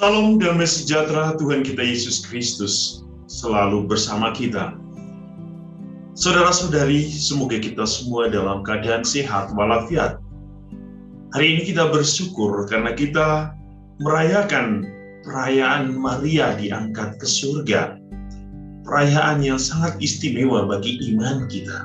Salam damai sejahtera Tuhan kita Yesus Kristus selalu bersama kita. Saudara-saudari, semoga kita semua dalam keadaan sehat walafiat. Hari ini kita bersyukur karena kita merayakan perayaan Maria diangkat ke surga. Perayaan yang sangat istimewa bagi iman kita.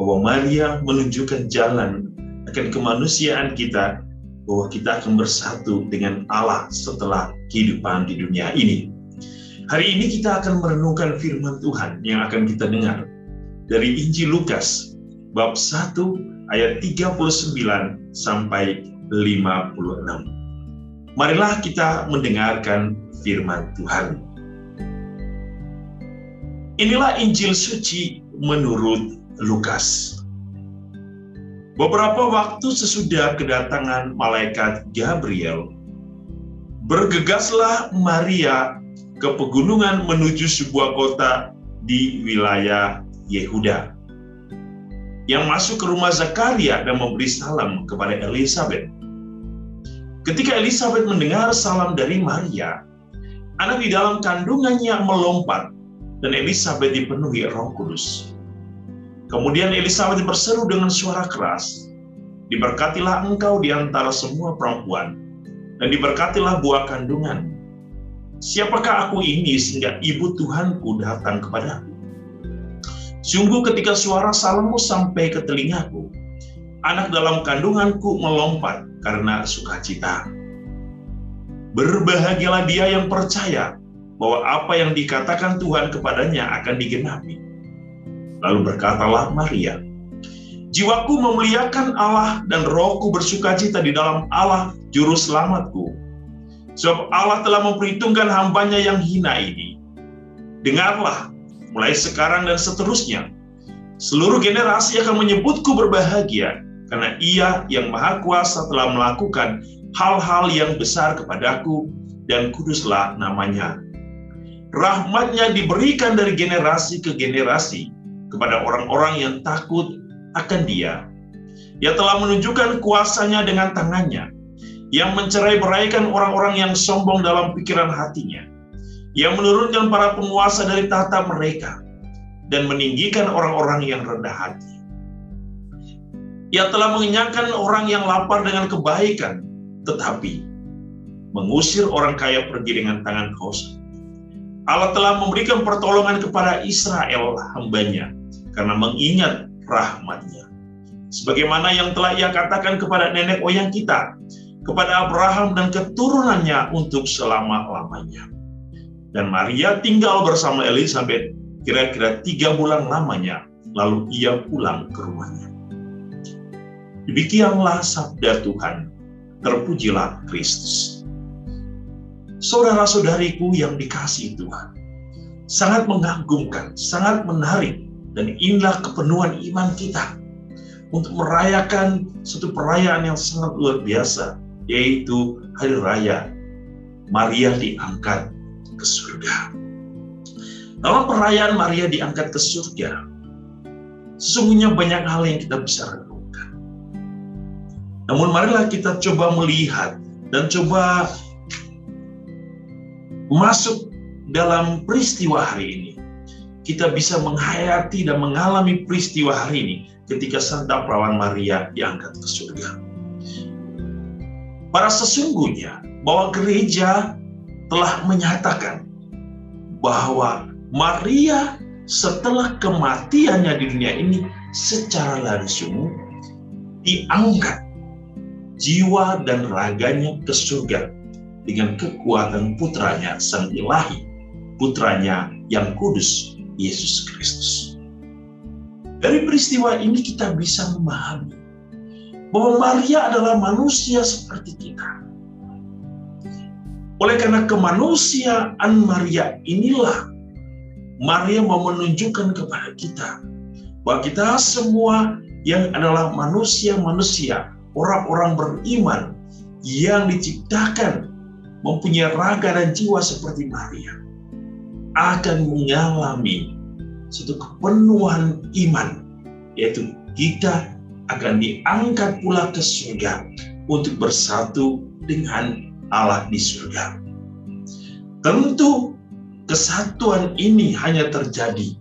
Bahwa Maria menunjukkan jalan akan kemanusiaan kita, bahwa kita akan bersatu dengan Allah setelah kehidupan di dunia ini. Hari ini kita akan merenungkan firman Tuhan yang akan kita dengar dari Injil Lukas bab 1 ayat 39 sampai 56. Marilah kita mendengarkan firman Tuhan. Inilah Injil suci menurut Lukas. Beberapa waktu sesudah kedatangan malaikat Gabriel, bergegaslah Maria ke pegunungan menuju sebuah kota di wilayah Yehuda, yang masuk ke rumah Zakaria dan memberi salam kepada Elisabet. Ketika Elisabet mendengar salam dari Maria, anak di dalam kandungannya melompat, dan Elisabet dipenuhi Roh Kudus. Kemudian Elisabet berseru dengan suara keras, "Diberkatilah engkau di antara semua perempuan, dan diberkatilah buah kandungan. Siapakah aku ini sehingga ibu Tuhanku datang kepadaku? Sungguh ketika suara salammu sampai ke telingaku, anak dalam kandunganku melompat karena sukacita. Berbahagialah dia yang percaya bahwa apa yang dikatakan Tuhan kepadanya akan digenapi." Lalu berkatalah Maria, "Jiwaku memuliakan Allah dan rohku bersukacita di dalam Allah Juru Selamatku. Sebab Allah telah memperhitungkan hambanya yang hina ini. Dengarlah, mulai sekarang dan seterusnya, seluruh generasi akan menyebutku berbahagia, karena Ia yang Maha Kuasa telah melakukan hal-hal yang besar kepadaku, dan kuduslah namanya. Rahmat-Nya diberikan dari generasi ke generasi, kepada orang-orang yang takut akan Dia. Ia telah menunjukkan kuasa-Nya dengan tangan-Nya, yang mencerai-beraikan orang-orang yang sombong dalam pikiran hatinya. Ia menurunkan para penguasa dari tahta mereka, dan meninggikan orang-orang yang rendah hati. Ia telah mengenyangkan orang yang lapar dengan kebaikan, tetapi mengusir orang kaya pergi dengan tangan kosong. Allah telah memberikan pertolongan kepada Israel hamba-Nya, karena mengingat rahmat-Nya, sebagaimana yang telah Ia katakan kepada nenek moyang kita, kepada Abraham dan keturunannya untuk selama-lamanya. Dan Maria tinggal bersama Elisabet kira-kira 3 bulan lamanya, lalu ia pulang ke rumahnya. Demikianlah sabda Tuhan. Terpujilah Kristus. Saudara-saudariku yang dikasihi Tuhan, sangat mengagumkan, sangat menarik, dan inilah kepenuhan iman kita untuk merayakan suatu perayaan yang sangat luar biasa, yaitu Hari Raya Maria diangkat ke surga. Dalam perayaan Maria diangkat ke surga, sesungguhnya banyak hal yang kita bisa renungkan. Namun marilah kita coba melihat dan coba masuk dalam peristiwa hari ini. Kita bisa menghayati dan mengalami peristiwa hari ini ketika Santa Perawan Maria diangkat ke surga. Pada sesungguhnya bahwa gereja telah menyatakan bahwa Maria setelah kematiannya di dunia ini secara langsung diangkat jiwa dan raganya ke surga dengan kekuatan putranya Sang Ilahi, putranya yang kudus, Yesus Kristus. Dari peristiwa ini kita bisa memahami bahwa Maria adalah manusia seperti kita. Oleh karena kemanusiaan Maria inilah, Maria mau menunjukkan kepada kita bahwa kita semua yang adalah manusia-manusia, orang-orang beriman yang diciptakan mempunyai raga dan jiwa seperti Maria, akan mengalami suatu kepenuhan iman, yaitu kita akan diangkat pula ke surga untuk bersatu dengan Allah di surga. Tentu kesatuan ini hanya terjadi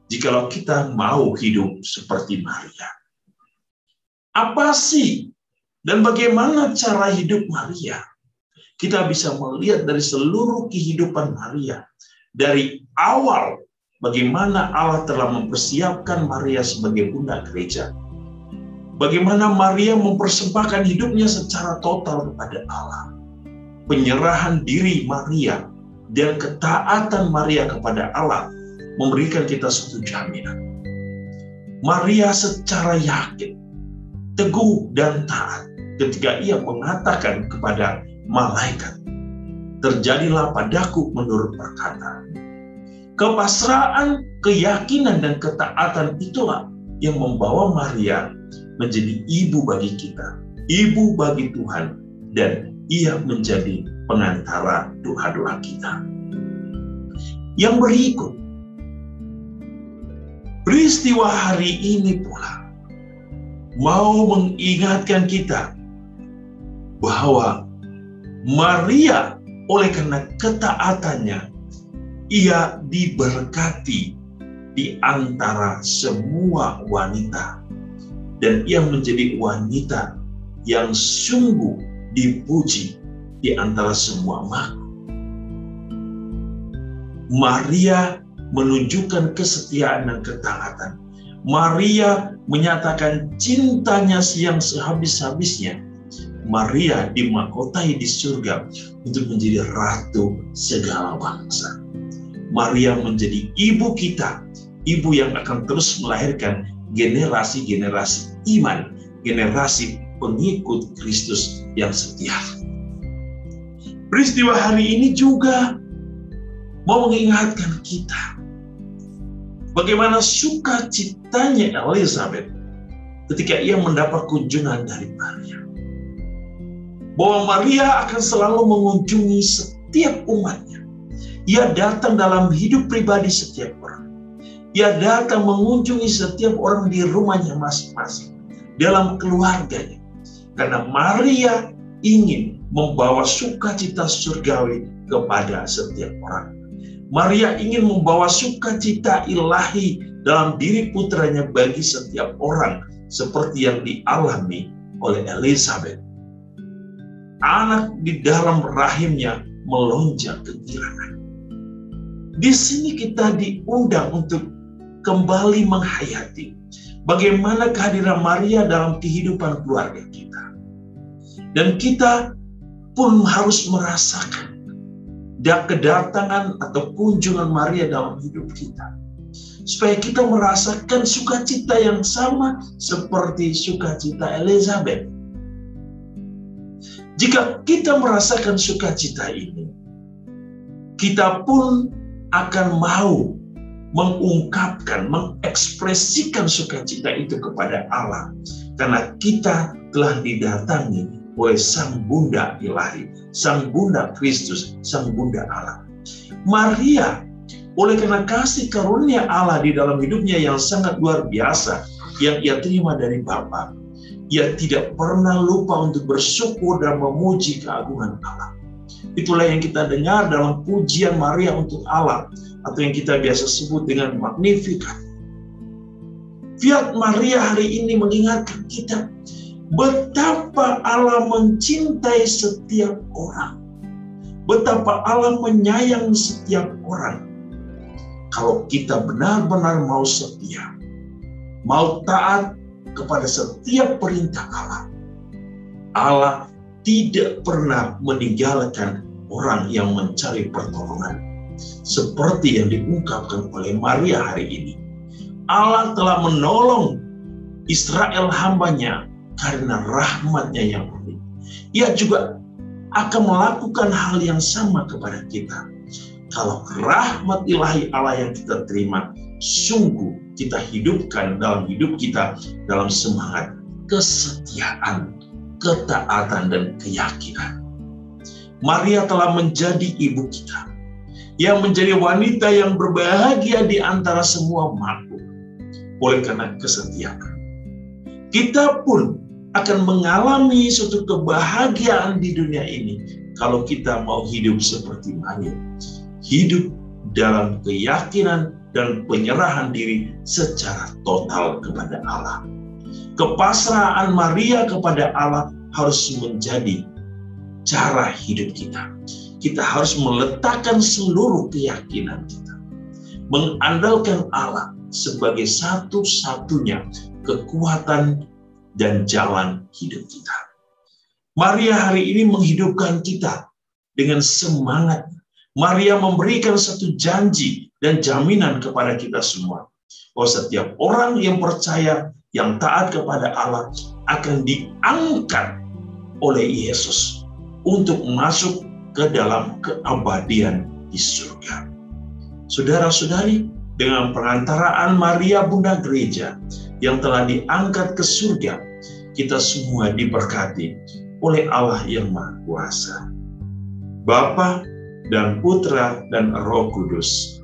jikalau kita mau hidup seperti Maria. Apa sih dan bagaimana cara hidup Maria? Kita bisa melihat dari seluruh kehidupan Maria. Dari awal, bagaimana Allah telah mempersiapkan Maria sebagai bunda gereja. Bagaimana Maria mempersembahkan hidupnya secara total kepada Allah. Penyerahan diri Maria dan ketaatan Maria kepada Allah memberikan kita suatu jaminan. Maria secara yakin, teguh dan taat ketika ia mengatakan kepada malaikat, terjadilah padaku menurut perkataan. Kepasrahan, keyakinan, dan ketaatan itulah yang membawa Maria menjadi ibu bagi kita, ibu bagi Tuhan, dan ia menjadi pengantara doa-doa kita. Yang berikut, peristiwa hari ini pula mau mengingatkan kita bahwa Maria oleh karena ketaatannya, ia diberkati di antara semua wanita. Dan ia menjadi wanita yang sungguh dipuji di antara semua makhluk. Maria menunjukkan kesetiaan dan ketaatan. Maria menyatakan cintanya yang sehabis-habisnya. Maria dimahkotai di surga untuk menjadi ratu segala bangsa. Maria menjadi ibu kita, ibu yang akan terus melahirkan generasi-generasi iman, generasi pengikut Kristus yang setia. Peristiwa hari ini juga mau mengingatkan kita bagaimana sukacitanya Elizabeth ketika ia mendapat kunjungan dari Maria. Bahwa Maria akan selalu mengunjungi setiap umatnya. Ia datang dalam hidup pribadi setiap orang. Ia datang mengunjungi setiap orang di rumahnya masing-masing, dalam keluarganya. Karena Maria ingin membawa sukacita surgawi kepada setiap orang. Maria ingin membawa sukacita ilahi dalam diri putranya bagi setiap orang, seperti yang dialami oleh Elizabeth. Anak di dalam rahimnya melonjak kegirangan. Di sini kita diundang untuk kembali menghayati bagaimana kehadiran Maria dalam kehidupan keluarga kita. Dan kita pun harus merasakan kedatangan atau kunjungan Maria dalam hidup kita. Supaya kita merasakan sukacita yang sama seperti sukacita Elizabeth. Jika kita merasakan sukacita ini, kita pun akan mau mengungkapkan, mengekspresikan sukacita itu kepada Allah. Karena kita telah didatangi oleh Sang Bunda Ilahi, Sang Bunda Kristus, Sang Bunda Allah. Maria, oleh karena kasih karunia Allah di dalam hidupnya yang sangat luar biasa, yang ia terima dari Bapa, ia tidak pernah lupa untuk bersyukur dan memuji keagungan Allah. Itulah yang kita dengar dalam pujian Maria untuk Allah, atau yang kita biasa sebut dengan Magnificat. Fiat Maria hari ini mengingatkan kita betapa Allah mencintai setiap orang, betapa Allah menyayangi setiap orang. Kalau kita benar-benar mau setia, mau taat kepada setiap perintah Allah, Allah tidak pernah meninggalkan orang yang mencari pertolongan. Seperti yang diungkapkan oleh Maria hari ini. Allah telah menolong Israel hambanya karena rahmatnya yang unik. Ia juga akan melakukan hal yang sama kepada kita. Kalau rahmat ilahi Allah yang kita terima, sungguh kita hidupkan dalam hidup kita dalam semangat kesetiaan, ketaatan, dan keyakinan. Maria telah menjadi ibu kita, yang menjadi wanita yang berbahagia di antara semua makhluk oleh karena kesetiaan. Kita pun akan mengalami suatu kebahagiaan di dunia ini kalau kita mau hidup seperti Maria, hidup dalam keyakinan dan penyerahan diri secara total kepada Allah. Kepasrahan Maria kepada Allah harus menjadi cara hidup kita. Kita harus meletakkan seluruh keyakinan kita, mengandalkan Allah sebagai satu-satunya kekuatan dan jalan hidup kita. Maria hari ini menghidupkan kita dengan semangat. Maria memberikan satu janji dan jaminan kepada kita semua, bahwa setiap orang yang percaya, yang taat kepada Allah akan diangkat oleh Yesus untuk masuk ke dalam keabadian di surga. Saudara-saudari, dengan perantaraan Maria Bunda Gereja yang telah diangkat ke surga, kita semua diberkati oleh Allah yang Maha Kuasa, Bapa dan Putra dan Roh Kudus.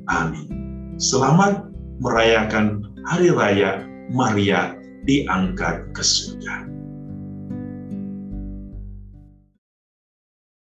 Amin. Selamat merayakan Hari Raya Maria diangkat ke surga.